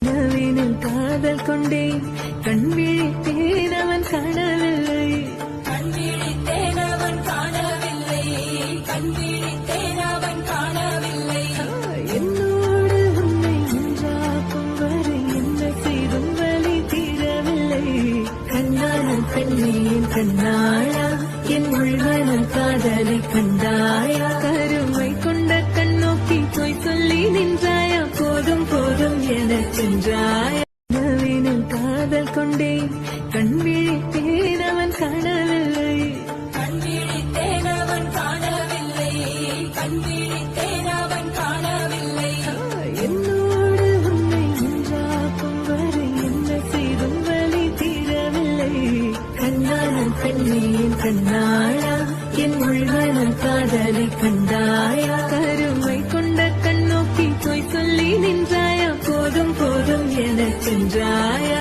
நவீனில் காதல் கொண்டேன், கண் விழித்தேன் அவன் காணவில்லை, கண் விழித்தேன் அவன் காணவில்லை, கண் விழித்தேன் அவன் காணவில்லை. என்னோடு உன்னை ஒன்றாக்கும் வரை என்ன செய்தும் வலி தீரவில்லை. கண்ணான பெண்ணின் கண்ணாயா, என் உள்மனம் காதலை கண்டாயா, கருமை கொண்ட கண்ணோக்கி போய் சொல்லி நின்றாயா, போதும் போதும் எனச் சென்றாயா. நவீனில் காதல் கொண்டேன், கண் விழித்தேன் அவன் காணவில்லை, கண் விழித்தேன் அவன் காணவில்லை, கண் விழித்தேன் அவன் காணவில்லை. என்னோடு உன்னை ஒன்றாக்கும் வரை என்ன செய்தும் வலி தீரவில்லை. கண்ணான பெண்ணின் கண்ணாயா, என் உள்மனம் காதலை கண்டாயா, கருமை கொண்ட கண்ணோக்கி போய் சொல்லி நின்றாயா, போதும் போதும் எனச் சென்றாயா.